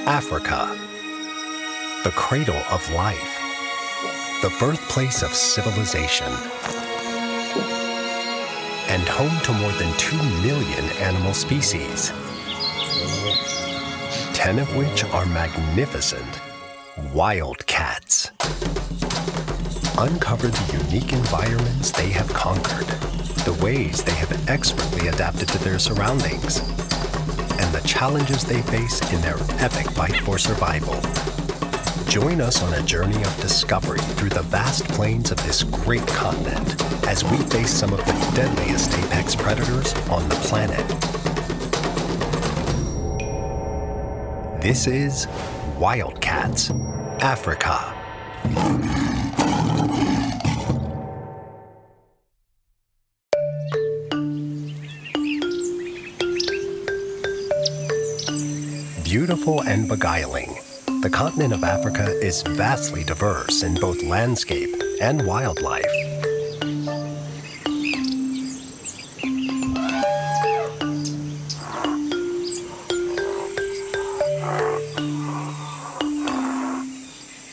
Africa, the cradle of life, the birthplace of civilization, and home to more than 2 million animal species, 10 of which are magnificent wildcats. Uncover the unique environments they have conquered, the ways they have expertly adapted to their surroundings, and the challenges they face in their epic fight for survival. Join us on a journey of discovery through the vast plains of this great continent as we face some of the deadliest apex predators on the planet. This is Wildcats, Africa. Beautiful and beguiling, the continent of Africa is vastly diverse in both landscape and wildlife.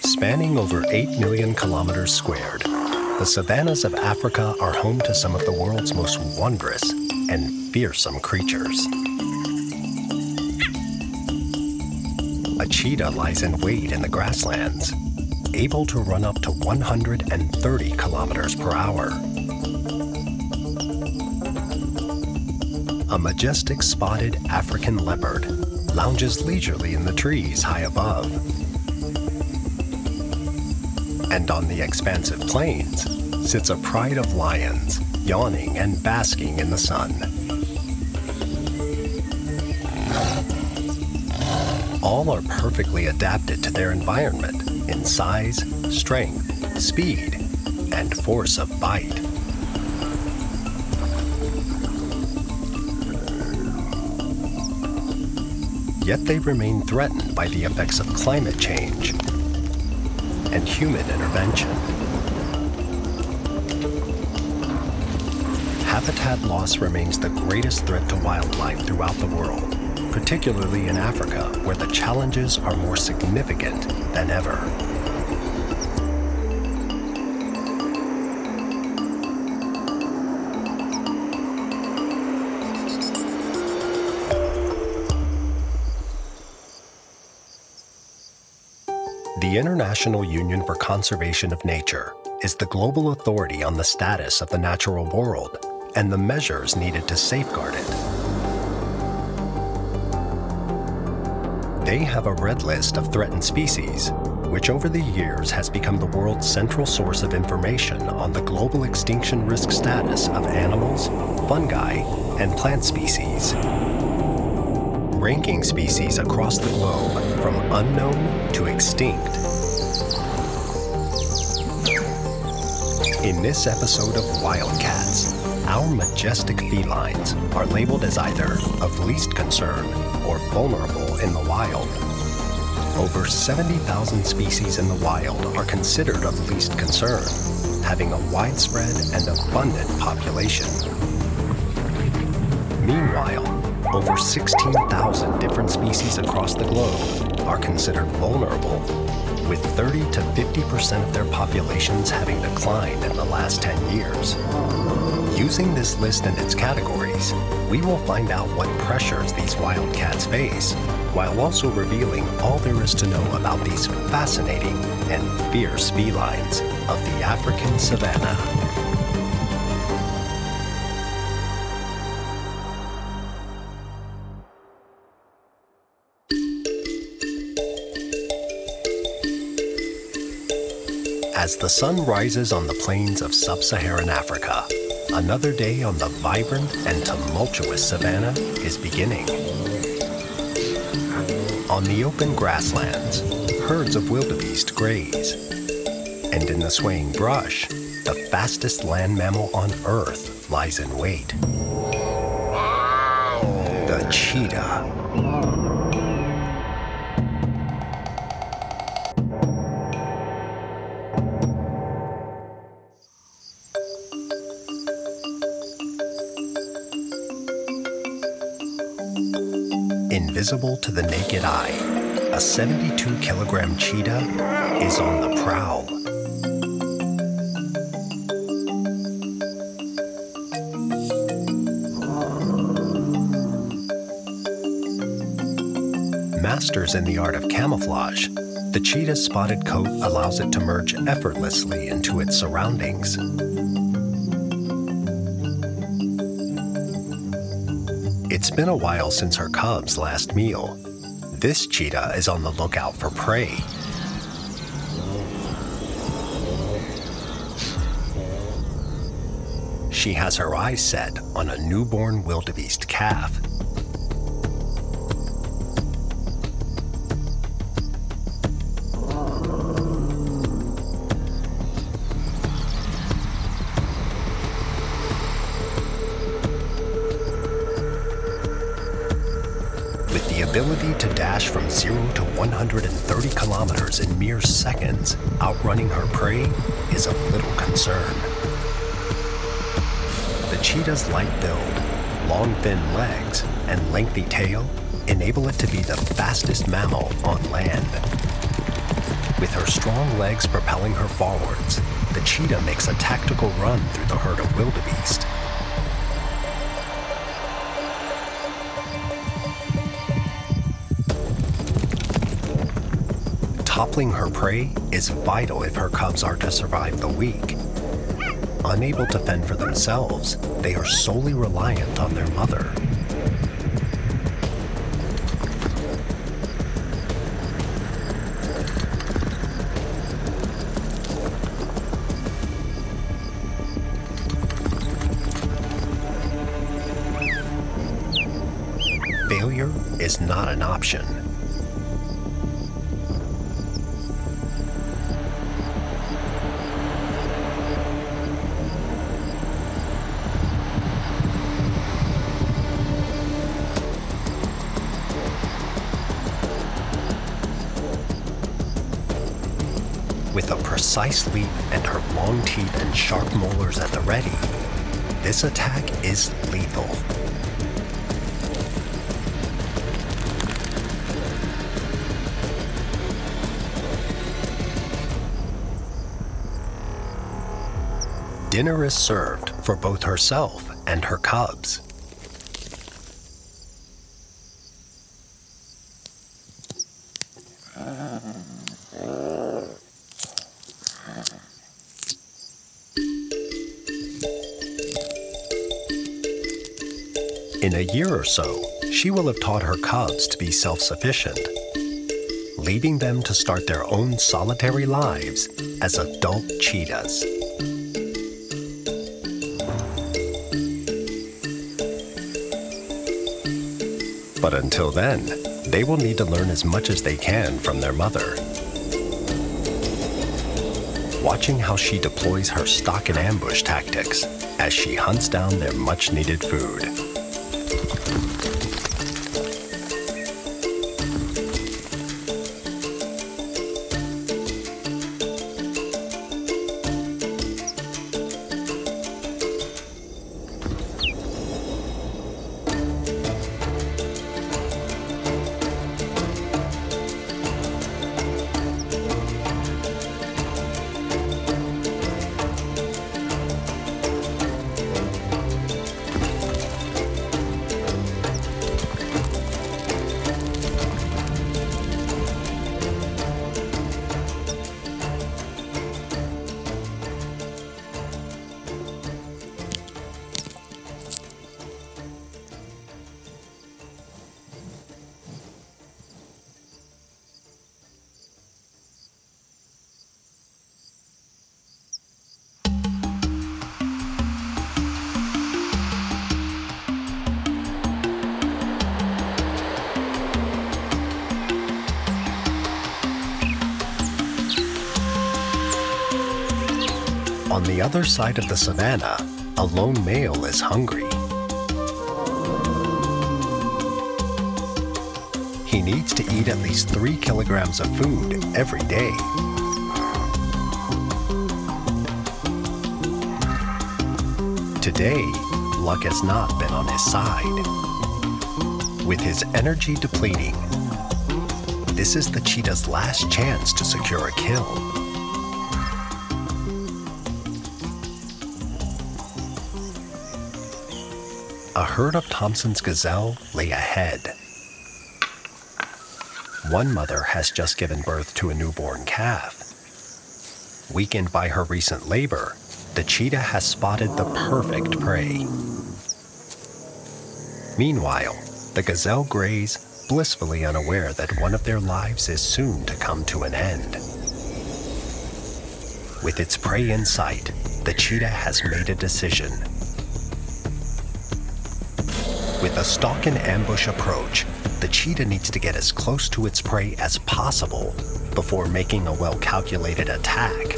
Spanning over 8 million kilometers squared, the savannas of Africa are home to some of the world's most wondrous and fearsome creatures. A cheetah lies in wait in the grasslands, able to run up to 130 kilometers per hour. A majestic spotted African leopard lounges leisurely in the trees high above. And on the expansive plains sits a pride of lions, yawning and basking in the sun. All are perfectly adapted to their environment in size, strength, speed, and force of bite. Yet they remain threatened by the effects of climate change and human intervention. Habitat loss remains the greatest threat to wildlife throughout the world, particularly in Africa, where the challenges are more significant than ever. The International Union for Conservation of Nature is the global authority on the status of the natural world and the measures needed to safeguard it. They have a red list of threatened species, which over the years has become the world's central source of information on the global extinction risk status of animals, fungi, and plant species. Ranking species across the globe from unknown to extinct. In this episode of Wildcats, our majestic felines are labeled as either of least concern or vulnerable in the wild. Over 70,000 species in the wild are considered of least concern, having a widespread and abundant population. Meanwhile, over 16,000 different species across the globe are considered vulnerable, with 30 to 50% of their populations having declined in the last 10 years. Using this list and its categories, we will find out what pressures these wildcats face, while also revealing all there is to know about these fascinating and fierce felines of the African savanna. As the sun rises on the plains of sub-Saharan Africa, another day on the vibrant and tumultuous savanna is beginning. On the open grasslands, herds of wildebeest graze. And in the swaying brush, the fastest land mammal on Earth lies in wait. The cheetah. Invisible to the naked eye, a 72-kilogram cheetah is on the prowl. Masters in the art of camouflage, the cheetah's spotted coat allows it to merge effortlessly into its surroundings. It's been a while since her cub's last meal. This cheetah is on the lookout for prey. She has her eyes set on a newborn wildebeest calf. Ability to dash from 0 to 130 kilometers in mere seconds, outrunning her prey is of little concern. The cheetah's light build, long thin legs, and lengthy tail enable it to be the fastest mammal on land. With her strong legs propelling her forwards, the cheetah makes a tactical run through the herd of wildebeest. Toppling her prey is vital if her cubs are to survive the week. Unable to fend for themselves, they are solely reliant on their mother. Failure is not an option. With a precise leap and her long teeth and sharp molars at the ready, this attack is lethal. Dinner is served for both herself and her cubs. In a year or so, she will have taught her cubs to be self-sufficient, leaving them to start their own solitary lives as adult cheetahs. But until then, they will need to learn as much as they can from their mother. Watching how she deploys her stalk and ambush tactics as she hunts down their much-needed food. On the other side of the savannah, a lone male is hungry. He needs to eat at least 3 kilograms of food every day. Today, luck has not been on his side. With his energy depleting, this is the cheetah's last chance to secure a kill. A herd of Thomson's gazelle lay ahead. One mother has just given birth to a newborn calf. Weakened by her recent labor, the cheetah has spotted the perfect prey. Meanwhile, the gazelle graze, blissfully unaware that one of their lives is soon to come to an end. With its prey in sight, the cheetah has made a decision. With a stalk and ambush approach, the cheetah needs to get as close to its prey as possible before making a well-calculated attack.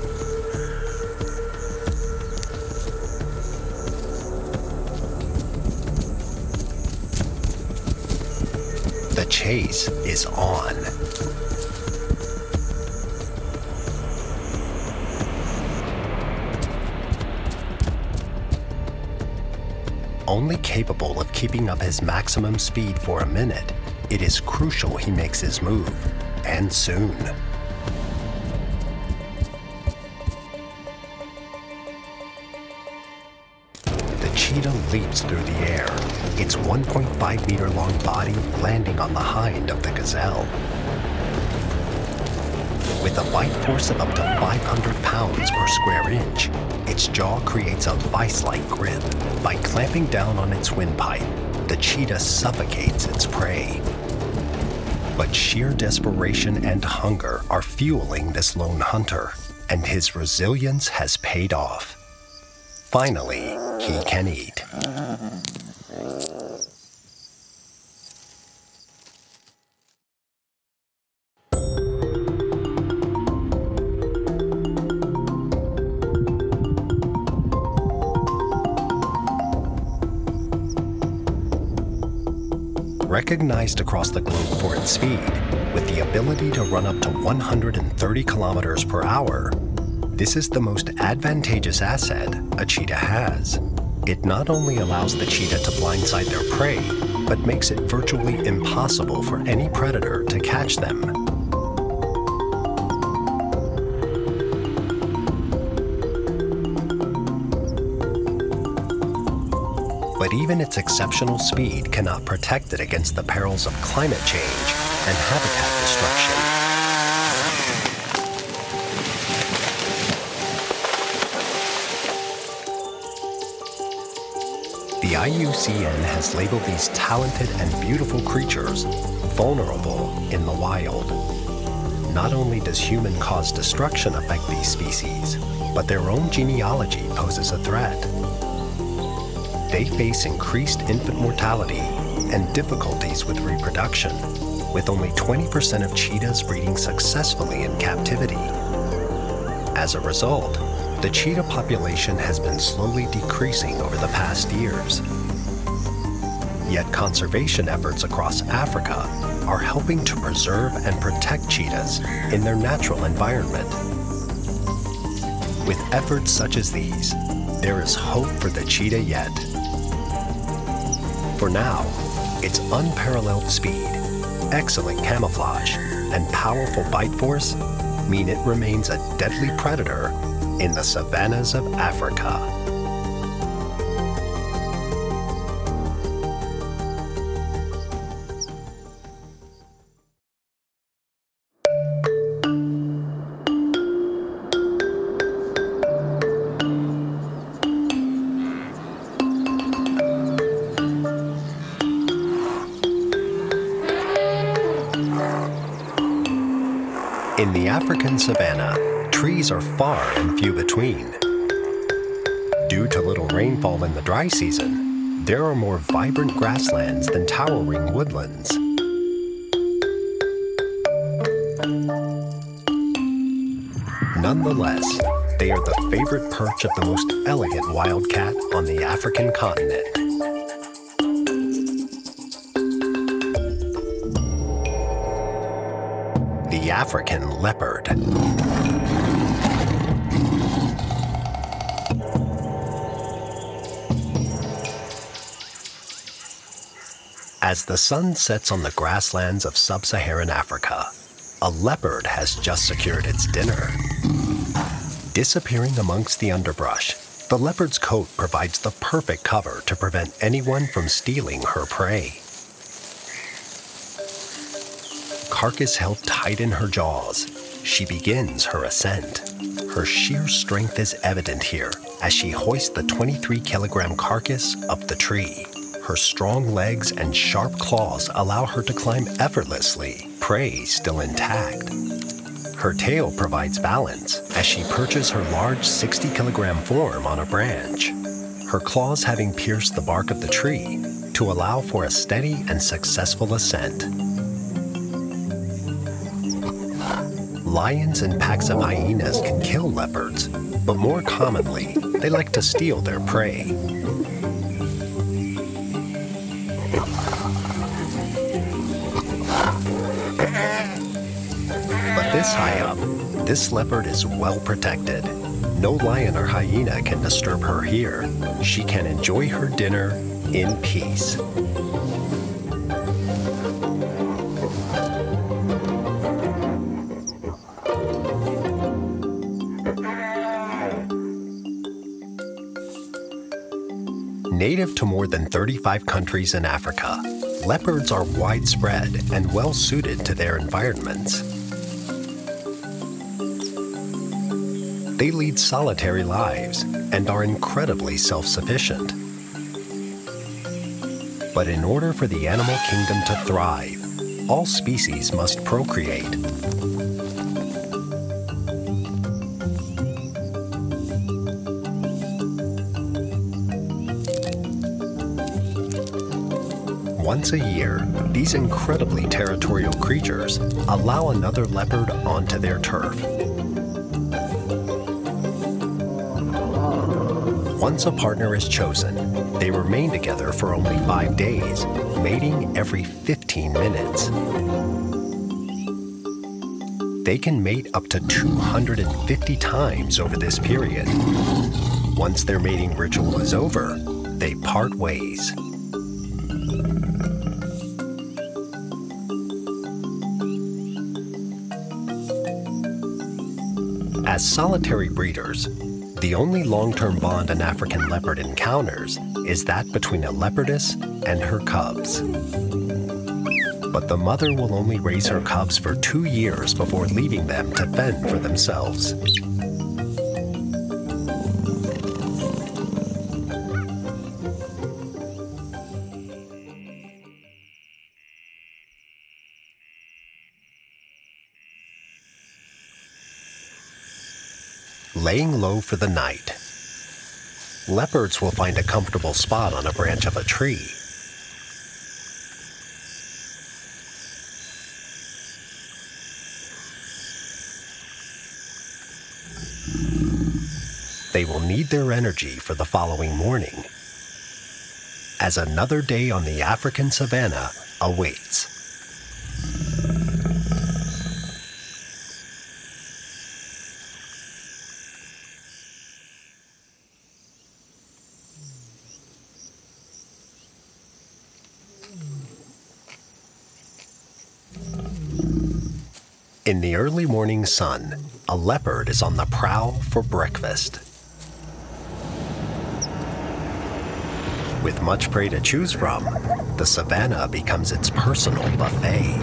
The chase is on. Only capable of keeping up his maximum speed for a minute, it is crucial he makes his move, and soon. The cheetah leaps through the air, its 1.5-meter-long body landing on the hind of the gazelle. With a bite force of up to 500 pounds per square inch, its jaw creates a vice-like grip. By clamping down on its windpipe, the cheetah suffocates its prey. But sheer desperation and hunger are fueling this lone hunter, and his resilience has paid off. Finally, he can eat. Recognized across the globe for its speed, with the ability to run up to 130 kilometers per hour, this is the most advantageous asset a cheetah has. It not only allows the cheetah to blindside their prey, but makes it virtually impossible for any predator to catch them. But even its exceptional speed cannot protect it against the perils of climate change and habitat destruction. The IUCN has labeled these talented and beautiful creatures vulnerable in the wild. Not only does human-caused destruction affect these species, but their own genealogy poses a threat. They face increased infant mortality and difficulties with reproduction, with only 20% of cheetahs breeding successfully in captivity. As a result, the cheetah population has been slowly decreasing over the past years. Yet conservation efforts across Africa are helping to preserve and protect cheetahs in their natural environment. With efforts such as these, there is hope for the cheetah yet. For now, its unparalleled speed, excellent camouflage, and powerful bite force mean it remains a deadly predator in the savannas of Africa. In the African savanna, trees are far and few between. Due to little rainfall in the dry season, there are more vibrant grasslands than towering woodlands. Nonetheless, they are the favorite perch of the most elegant wildcat on the African continent. The African leopard. As the sun sets on the grasslands of sub-Saharan Africa, a leopard has just secured its dinner. Disappearing amongst the underbrush, the leopard's coat provides the perfect cover to prevent anyone from stealing her prey. Carcass held tight in her jaws, she begins her ascent. Her sheer strength is evident here as she hoists the 23-kilogram carcass up the tree. Her strong legs and sharp claws allow her to climb effortlessly, prey still intact. Her tail provides balance as she perches her large 60-kilogram form on a branch, her claws having pierced the bark of the tree to allow for a steady and successful ascent. Lions and packs of hyenas can kill leopards, but more commonly, they like to steal their prey. But this high up, this leopard is well protected. No lion or hyena can disturb her here. She can enjoy her dinner in peace. Native to more than 35 countries in Africa, leopards are widespread and well suited to their environments. They lead solitary lives and are incredibly self-sufficient. But in order for the animal kingdom to thrive, all species must procreate. Once a year, these incredibly territorial creatures allow another leopard onto their turf. Once a partner is chosen, they remain together for only 5 days, mating every 15 minutes. They can mate up to 250 times over this period. Once their mating ritual is over, they part ways. As solitary breeders, the only long-term bond an African leopard encounters is that between a leopardess and her cubs. But the mother will only raise her cubs for 2 years before leaving them to fend for themselves. Laying low for the night. Leopards will find a comfortable spot on a branch of a tree. They will need their energy for the following morning, as another day on the African savanna awaits. In the early morning sun, a leopard is on the prowl for breakfast. With much prey to choose from, the savanna becomes its personal buffet.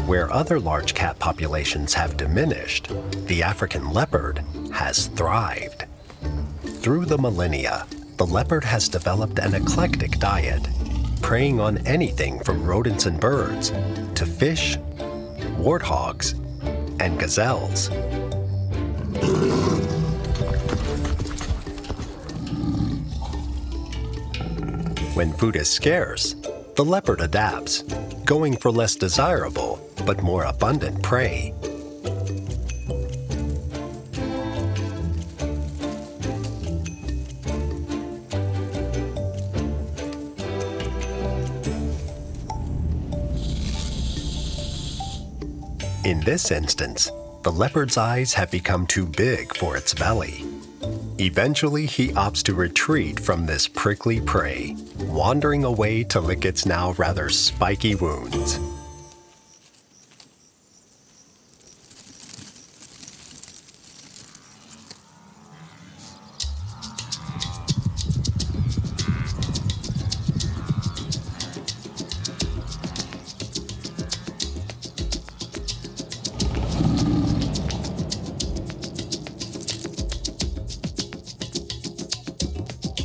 Where other large cat populations have diminished, the African leopard has thrived. Through the millennia, the leopard has developed an eclectic diet. preying on anything from rodents and birds to fish, warthogs, and gazelles. When food is scarce, the leopard adapts, going for less desirable but more abundant prey. In this instance, the leopard's eyes have become too big for its belly. Eventually, he opts to retreat from this prickly prey, wandering away to lick its now rather spiky wounds.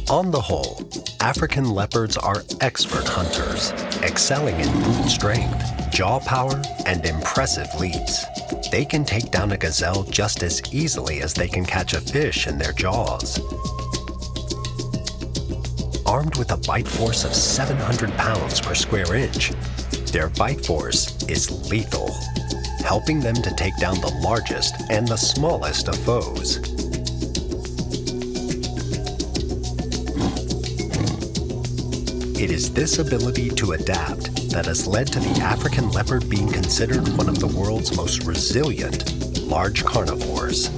On the whole, African leopards are expert hunters, excelling in brute strength, jaw power, and impressive leaps. They can take down a gazelle just as easily as they can catch a fish in their jaws. Armed with a bite force of 700 pounds per square inch, their bite force is lethal, helping them to take down the largest and the smallest of foes. It is this ability to adapt that has led to the African leopard being considered one of the world's most resilient large carnivores.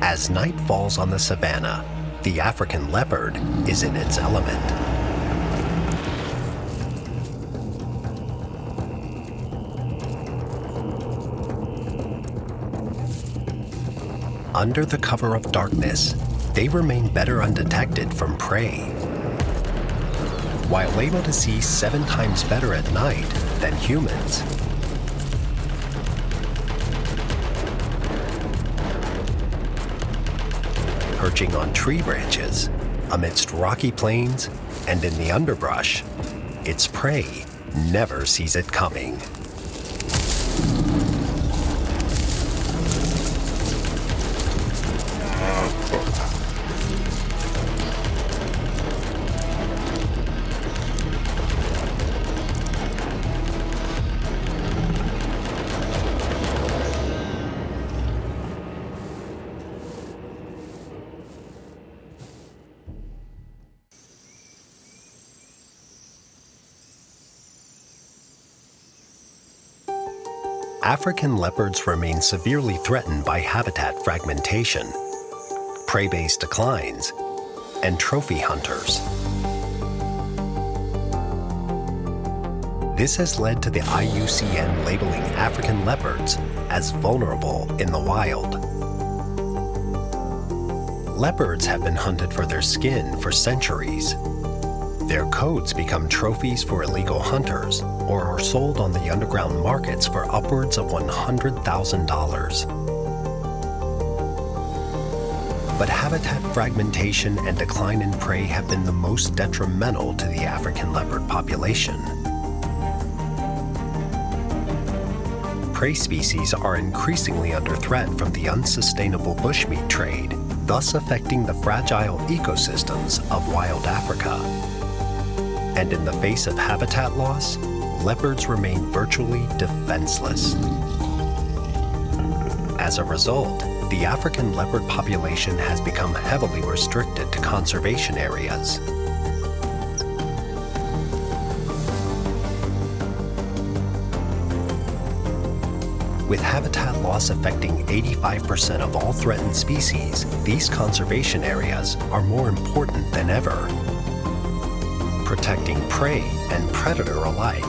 As night falls on the savanna, the African leopard is in its element. Under the cover of darkness, they remain better undetected from prey. While able to see 7 times better at night than humans. Perching on tree branches, amidst rocky plains, and in the underbrush, its prey never sees it coming. African leopards remain severely threatened by habitat fragmentation, prey-based declines, and trophy hunters. This has led to the IUCN labeling African leopards as vulnerable in the wild. Leopards have been hunted for their skin for centuries. Their coats become trophies for illegal hunters or are sold on the underground markets for upwards of $100,000. But habitat fragmentation and decline in prey have been the most detrimental to the African leopard population. Prey species are increasingly under threat from the unsustainable bushmeat trade, thus affecting the fragile ecosystems of wild Africa. And in the face of habitat loss, leopards remain virtually defenseless. As a result, the African leopard population has become heavily restricted to conservation areas. With habitat loss affecting 85% of all threatened species, these conservation areas are more important than ever. Protecting prey and predator alike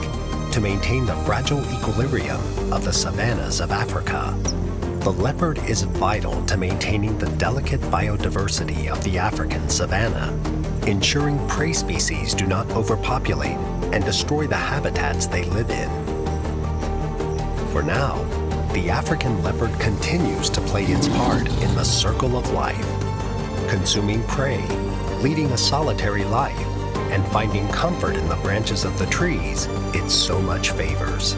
to maintain the fragile equilibrium of the savannas of Africa. The leopard is vital to maintaining the delicate biodiversity of the African savanna. ensuring prey species do not overpopulate and destroy the habitats they live in. For now, the African leopard continues to play its part in the circle of life, consuming prey, leading a solitary life, and finding comfort in the branches of the trees it so much favors.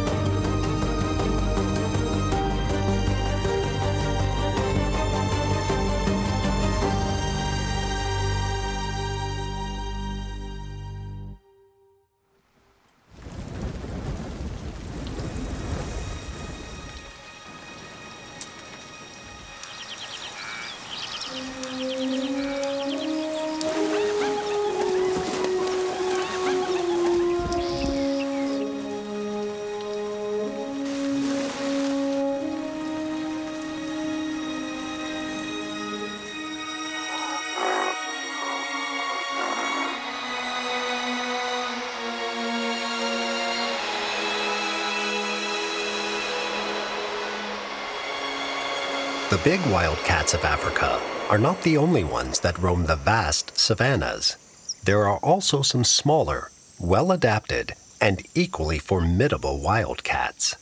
The big wildcats of Africa are not the only ones that roam the vast savannas. There are also some smaller, well-adapted, and equally formidable wildcats.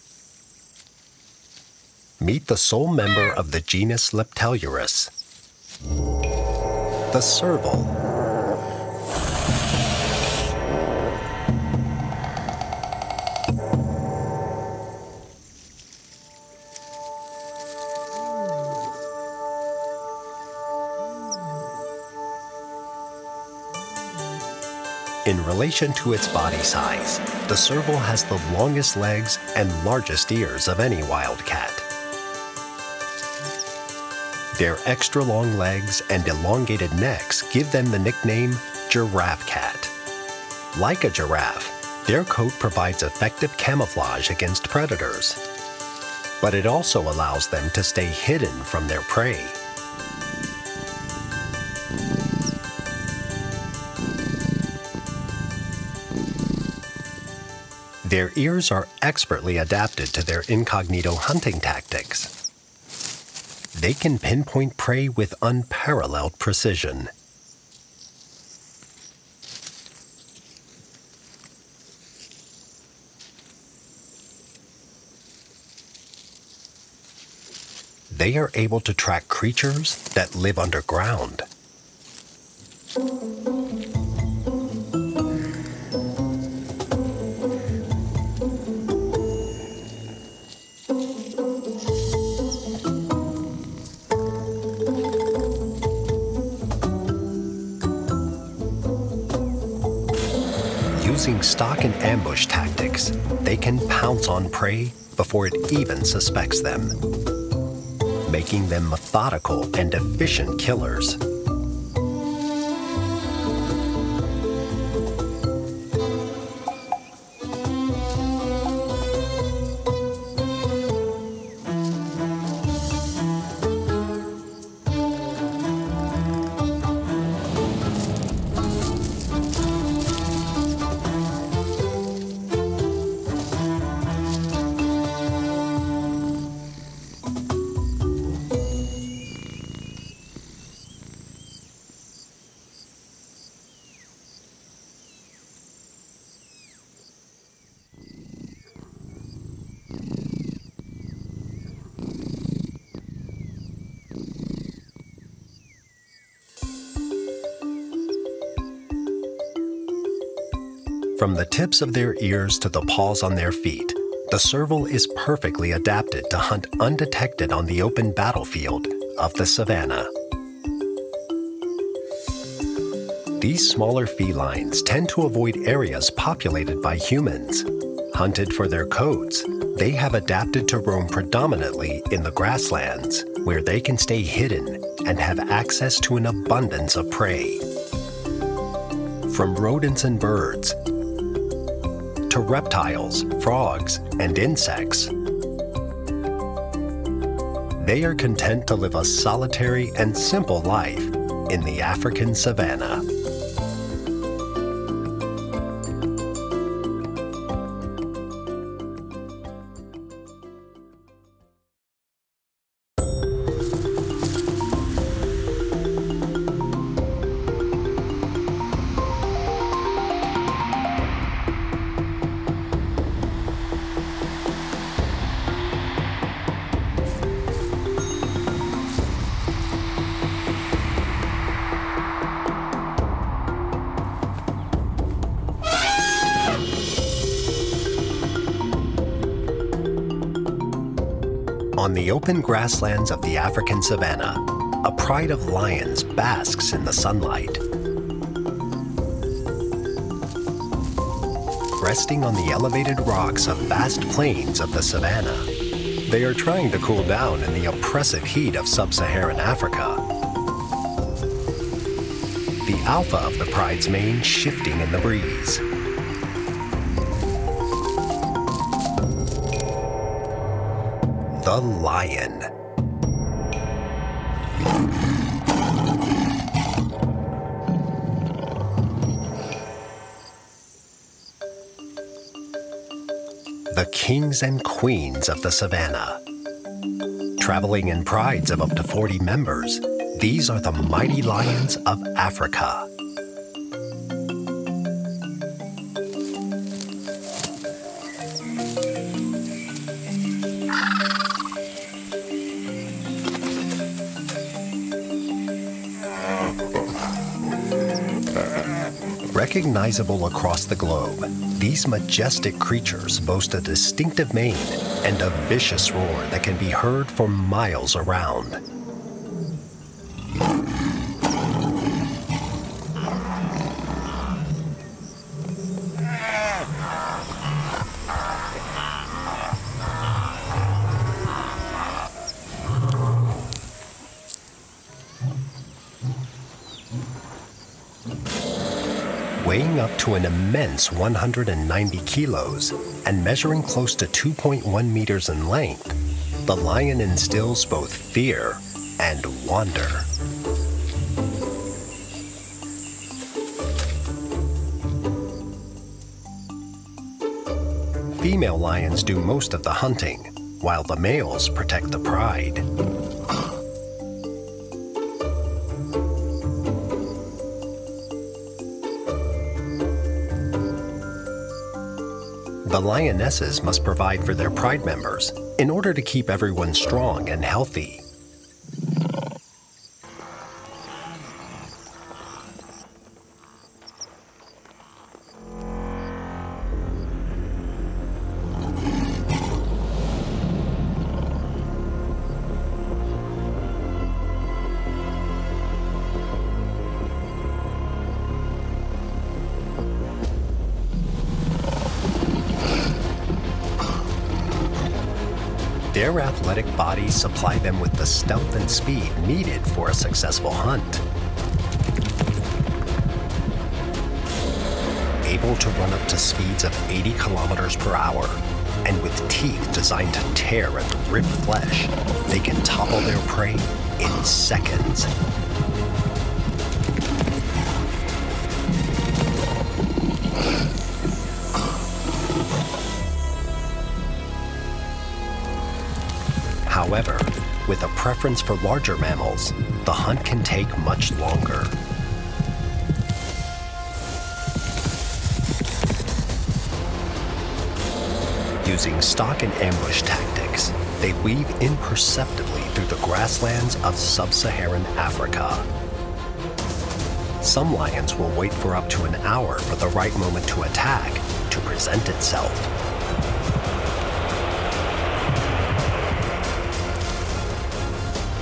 Meet the sole member of the genus Leptellurus, the serval. In relation to its body size, the serval has the longest legs and largest ears of any wildcat. Their extra long legs and elongated necks give them the nickname giraffe cat. Like a giraffe, their coat provides effective camouflage against predators, but it also allows them to stay hidden from their prey. Their ears are expertly adapted to their incognito hunting tactics. They can pinpoint prey with unparalleled precision. They are able to track creatures that live underground. Using stalk and ambush tactics, they can pounce on prey before it even suspects them, making them methodical and efficient killers. From the tips of their ears to the paws on their feet, the serval is perfectly adapted to hunt undetected on the open battlefield of the savanna. These smaller felines tend to avoid areas populated by humans. Hunted for their coats, they have adapted to roam predominantly in the grasslands, where they can stay hidden and have access to an abundance of prey. From rodents and birds, to reptiles, frogs, and insects, they are content to live a solitary and simple life in the African savanna. On the open grasslands of the African savanna, a pride of lions basks in the sunlight. Resting on the elevated rocks of vast plains of the savanna, they are trying to cool down in the oppressive heat of sub-Saharan Africa. The alpha of the pride's mane shifting in the breeze. The lion. The kings and queens of the savanna. Traveling in prides of up to 40 members, these are the mighty lions of Africa. Recognizable across the globe, these majestic creatures boast a distinctive mane and a vicious roar that can be heard for miles around. Weighing up to an immense 190 kilos and measuring close to 2.1 meters in length, the lion instills both fear and wonder. Female lions do most of the hunting, while the males protect the pride. The lionesses must provide for their pride members in order to keep everyone strong and healthy. Their athletic bodies supply them with the stealth and speed needed for a successful hunt. Able to run up to speeds of 80 kilometers per hour, and with teeth designed to tear and rip flesh, they can topple their prey in seconds. However, with a preference for larger mammals, the hunt can take much longer. Using stalk and ambush tactics, they weave imperceptibly through the grasslands of sub-Saharan Africa. Some lions will wait for up to an hour for the right moment to attack to present itself.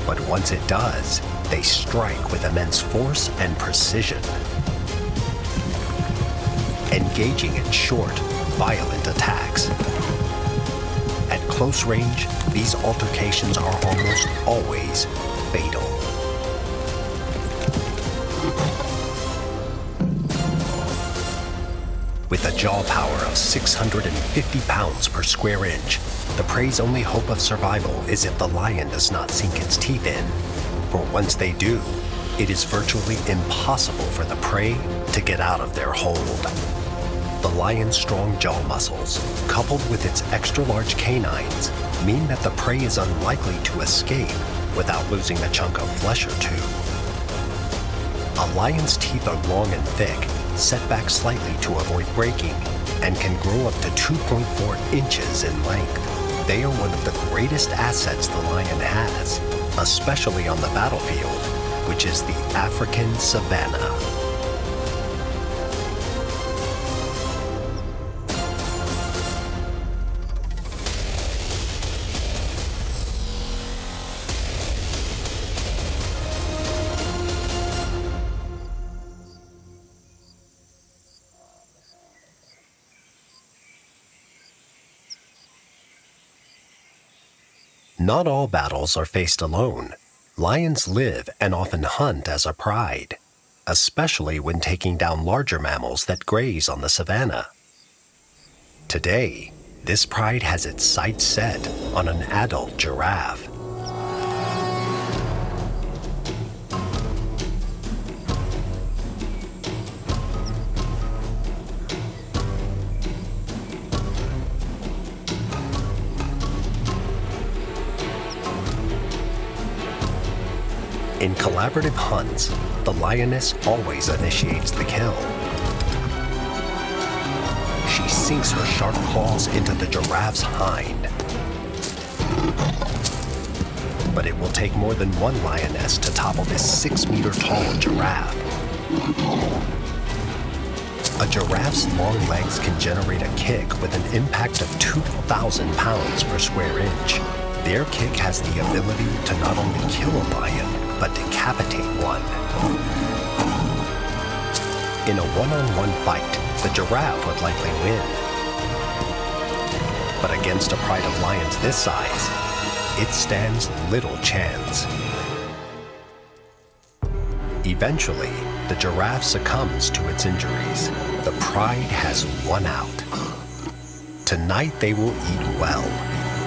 But once it does, they strike with immense force and precision, engaging in short, violent attacks. At close range, these altercations are almost always fatal. With a jaw power of 650 pounds per square inch, the prey's only hope of survival is if the lion does not sink its teeth in. For once they do, it is virtually impossible for the prey to get out of their hold. The lion's strong jaw muscles, coupled with its extra-large canines, mean that the prey is unlikely to escape without losing a chunk of flesh or two. A lion's teeth are long and thick, set back slightly to avoid breaking, and can grow up to 2.4 inches in length. They are one of the greatest assets the lion has, especially on the battlefield, which is the African savanna. Not all battles are faced alone. Lions live and often hunt as a pride, especially when taking down larger mammals that graze on the savanna. Today, this pride has its sights set on an adult giraffe. In collaborative hunts, the lioness always initiates the kill. She sinks her sharp claws into the giraffe's hind. But it will take more than one lioness to topple this 6-meter-tall giraffe. A giraffe's long legs can generate a kick with an impact of 2,000 pounds per square inch. Their kick has the ability to not only kill a lion, but decapitate one. In a one-on-one fight, the giraffe would likely win. But against a pride of lions this size, it stands little chance. Eventually, the giraffe succumbs to its injuries. The pride has won out. Tonight they will eat well,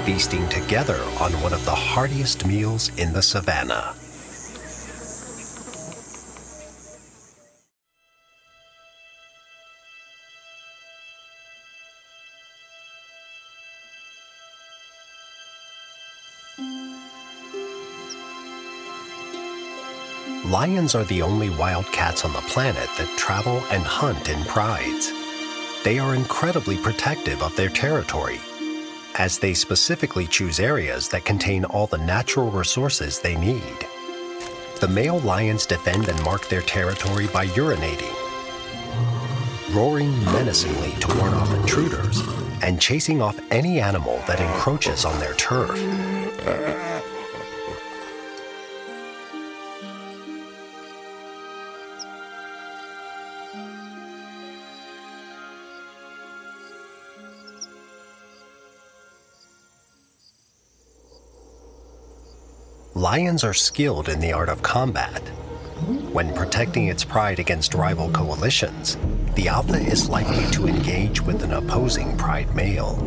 feasting together on one of the heartiest meals in the savanna. Lions are the only wild cats on the planet that travel and hunt in prides. They are incredibly protective of their territory, as they specifically choose areas that contain all the natural resources they need. The male lions defend and mark their territory by urinating, roaring menacingly to warn off intruders, and chasing off any animal that encroaches on their turf. Lions are skilled in the art of combat. When protecting its pride against rival coalitions, the alpha is likely to engage with an opposing pride male.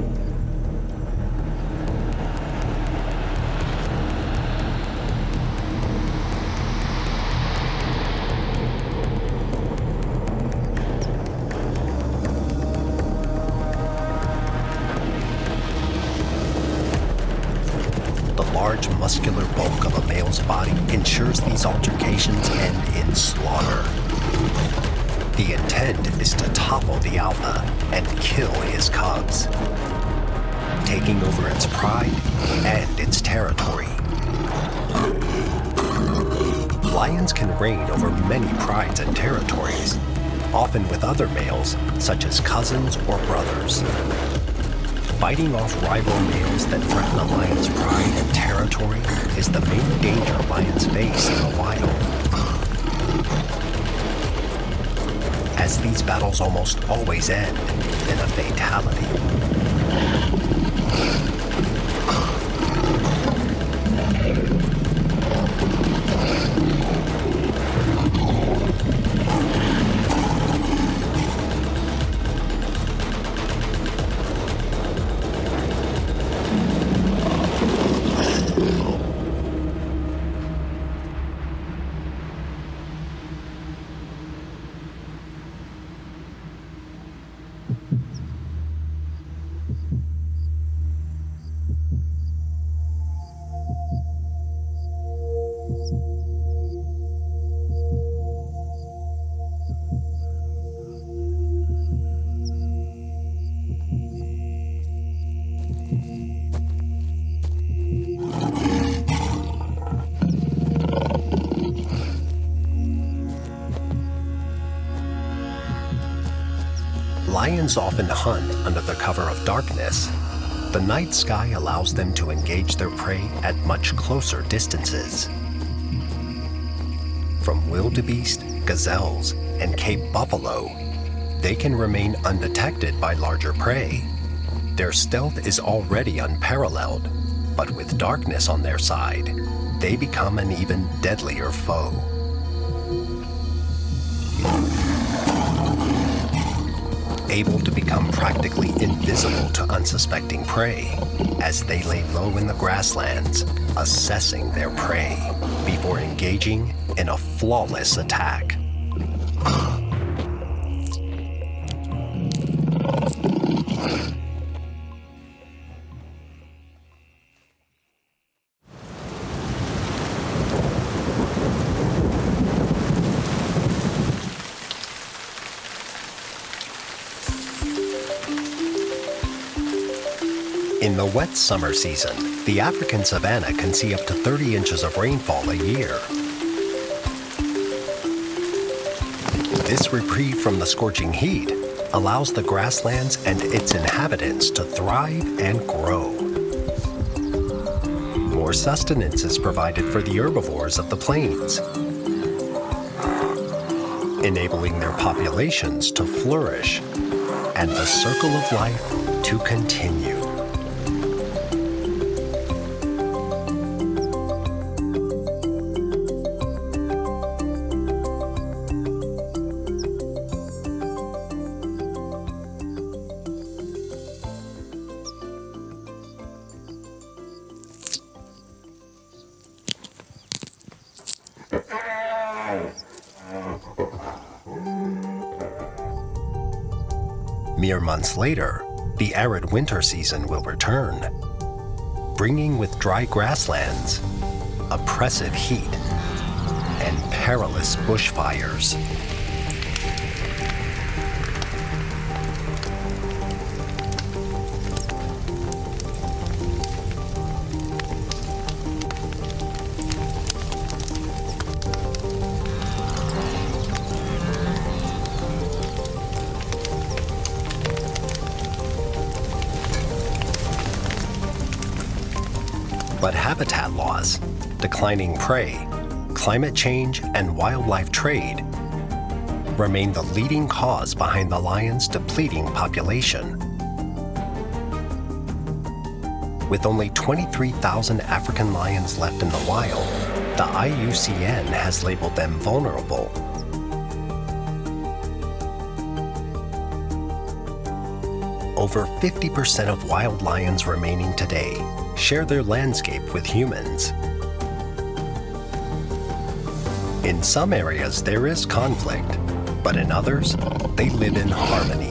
Large muscular bulk of a male's body ensures these altercations end in slaughter. The intent is to topple the alpha and kill his cubs, taking over its pride and its territory. Lions can reign over many prides and territories, often with other males, such as cousins or brothers. Fighting off rival males that threaten a lion's pride and territory is the main danger lions face in the wild. As these battles almost always end in a fatality. Lions often hunt under the cover of darkness. The night sky allows them to engage their prey at much closer distances. From wildebeest, gazelles, and Cape buffalo, they can remain undetected by larger prey. Their stealth is already unparalleled, But with darkness on their side, they become an even deadlier foe. Able to become practically invisible to unsuspecting prey as they lay low in the grasslands, assessing their prey before engaging in a flawless attack. In the wet summer season, the African savanna can see up to 30 inches of rainfall a year. This reprieve from the scorching heat allows the grasslands and its inhabitants to thrive and grow. More sustenance is provided for the herbivores of the plains, enabling their populations to flourish and the circle of life to continue. Mere months later, the arid winter season will return, bringing with dry grasslands, oppressive heat, and perilous bushfires. But habitat loss, declining prey, climate change, and wildlife trade remain the leading cause behind the lion's depleting population. With only 23,000 African lions left in the wild, the IUCN has labeled them vulnerable. Over 50% of wild lions remaining today share their landscape with humans. In some areas, there is conflict, but in others, they live in harmony.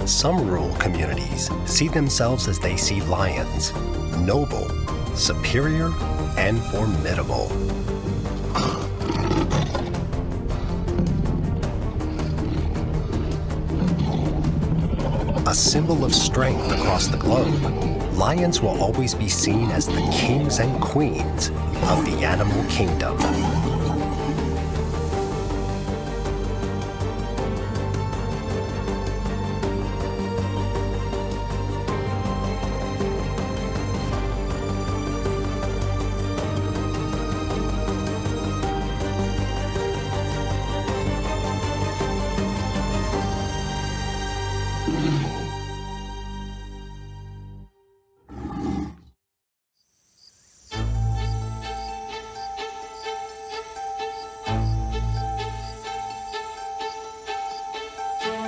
Some rural communities see themselves as they see lions, noble, superior, and formidable. A symbol of strength across the globe, lions will always be seen as the kings and queens of the animal kingdom.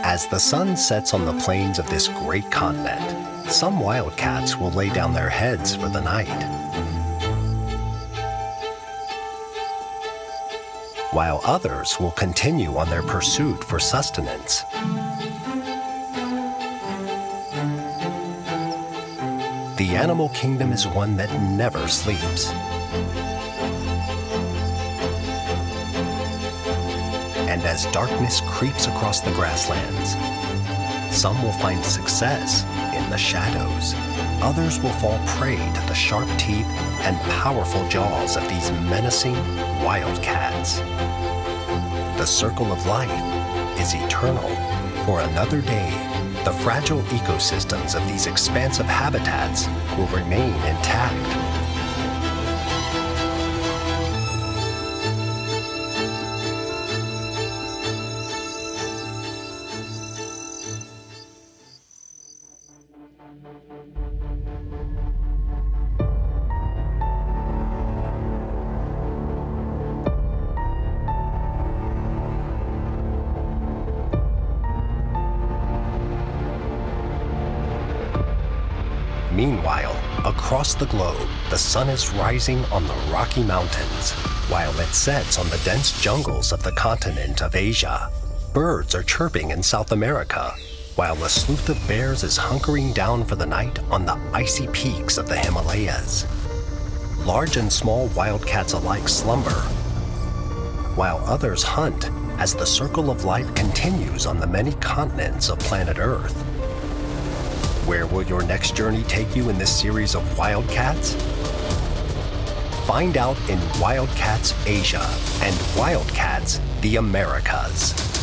As the sun sets on the plains of this great continent, some wildcats will lay down their heads for the night, while others will continue on their pursuit for sustenance. The animal kingdom is one that never sleeps. And as darkness creeps across the grasslands, some will find success in the shadows. Others will fall prey to the sharp teeth and powerful jaws of these menacing wildcats. The circle of life is eternal. For another day, the fragile ecosystems of these expansive habitats will remain intact. Meanwhile, across the globe, the sun is rising on the Rocky Mountains, while it sets on the dense jungles of the continent of Asia. Birds are chirping in South America, while a sleuth of bears is hunkering down for the night on the icy peaks of the Himalayas. Large and small wildcats alike slumber, while others hunt as the circle of life continues on the many continents of planet Earth. Where will your next journey take you in this series of Wildcats? Find out in Wildcats Asia and Wildcats the Americas.